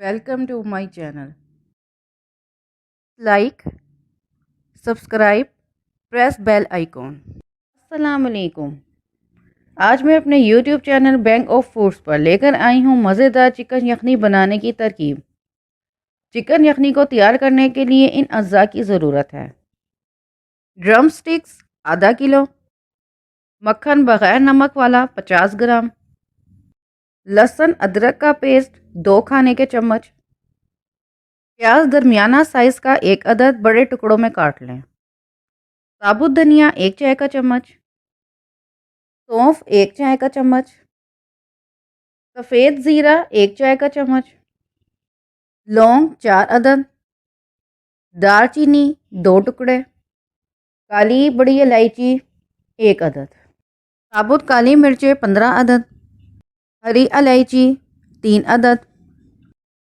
Welcome to my channel. Like, subscribe, press bell icon. अस्सलाम वालेकुम। आज मैं अपने YouTube channel bank of foods पर लेकर आई हूँ मज़ेदार चिकन यखनी बनाने की तरकीब। चिकन यखनी को तैयार करने के लिए इन अज्जा की ज़रूरत है। ड्रम स्टिक्स आधा किलो, मक्खन बग़ैर नमक वाला 50 ग्राम, लहसुन अदरक का पेस्ट 2 खाने के चम्मच, प्याज दरमियाना साइज़ का 1 अदद बड़े टुकड़ों में काट लें, साबुत धनिया 1 चाय का चम्मच, सौंफ 1 चाय का चम्मच, सफ़ेद ज़ीरा 1 चाय का चम्मच, लौंग 4 अदद, दालचीनी 2 टुकड़े, काली बड़ी इलायची 1 अदद, साबुत काली मिर्चें 15 अदद, हरी इलायची 3 अदद,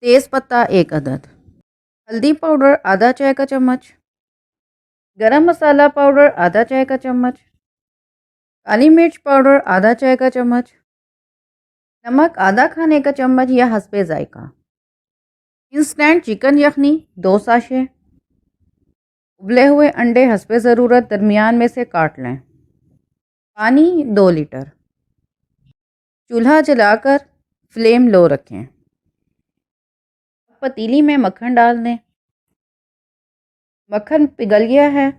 तेज़ पत्ता 1 अदद, हल्दी पाउडर आधा चाय का चम्मच, गरम मसाला पाउडर आधा चाय का चम्मच, काली मिर्च पाउडर आधा चाय का चम्मच, नमक आधा खाने का चम्मच या हस्बे जायका, इंस्टेंट चिकन यखनी 2 साशे, उबले हुए अंडे हस्बे ज़रूरत दरमियान में से काट लें, पानी 2 लीटर, चूल्हा जलाकर फ्लेम लो रखें, पतीली में मक्खन डाल दें, मक्खन पिघल गया है।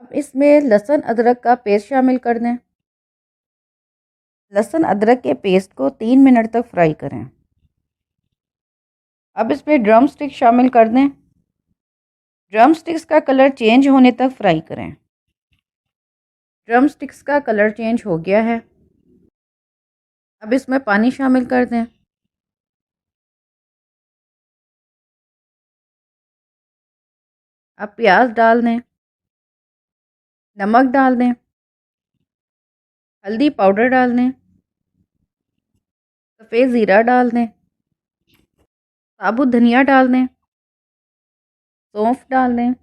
अब इसमें लहसुन अदरक का पेस्ट शामिल कर दें, लहसुन अदरक के पेस्ट को 3 मिनट तक फ्राई करें। अब इसमें ड्रम स्टिक शामिल कर दें, ड्रम स्टिक्स का कलर चेंज होने तक फ्राई करें। ड्रम स्टिक्स का कलर चेंज हो गया है। अब इसमें पानी शामिल कर दें, अब प्याज डाल दें, नमक डाल दें, हल्दी पाउडर डाल दें, सफ़ेद ज़ीरा डाल दें, साबुत धनिया डाल दें, सौंफ डाल दें,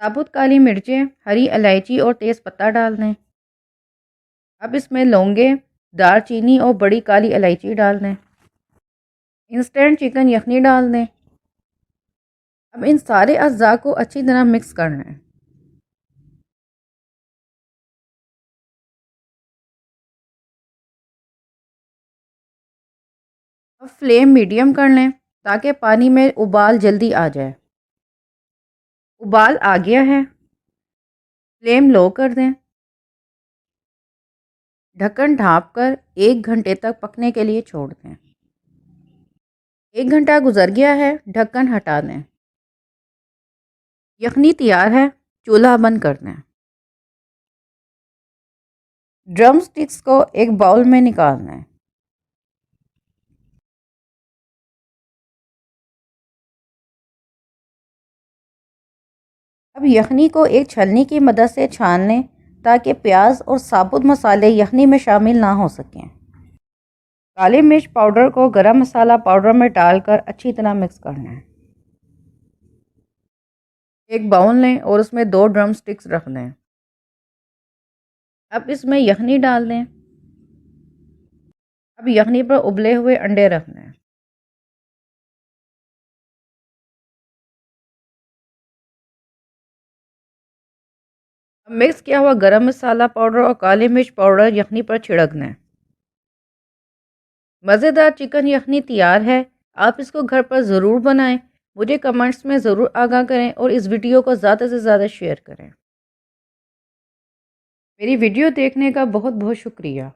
साबुत काली मिर्चें, हरी इलायची और तेज़पत्ता डाल दें। अब इसमें लौंगे, दालचीनी और बड़ी काली इलायची डाल दें। इंस्टेंट चिकन यखनी डाल दें। अब इन सारे अज्जा को अच्छी तरह मिक्स करना है। अब फ्लेम मीडियम कर लें ताकि पानी में उबाल जल्दी आ जाए। उबाल आ गया है, फ्लेम लो कर दें, ढक्कन ढाँप कर 1 घंटे तक पकने के लिए छोड़ दें। 1 घंटा गुजर गया है, ढक्कन हटा दें। यखनी तैयार है, चूल्हा बंद कर दें। ड्रम स्टिक्स को एक बाउल में निकालना है। अब यखनी को एक छलनी की मदद से छान लें ताकि प्याज और साबुत मसाले यखनी में शामिल ना हो सकें। काली मिर्च पाउडर को गरम मसाला पाउडर में डालकर अच्छी तरह मिक्स करना है। एक बाउल लें और उसमें 2 ड्रम स्टिक्स रख दें। अब इसमें यखनी डाल दें। अब यखनी पर उबले हुए अंडे रख दें। अब मिक्स किया हुआ गरम मसाला पाउडर और काली मिर्च पाउडर यखनी पर छिड़क दें। मज़ेदार चिकन यखनी तैयार है। आप इसको घर पर ज़रूर बनाएं। मुझे कमेंट्स में ज़रूर आगाह करें और इस वीडियो को ज़्यादा से ज़्यादा शेयर करें। मेरी वीडियो देखने का बहुत बहुत शुक्रिया।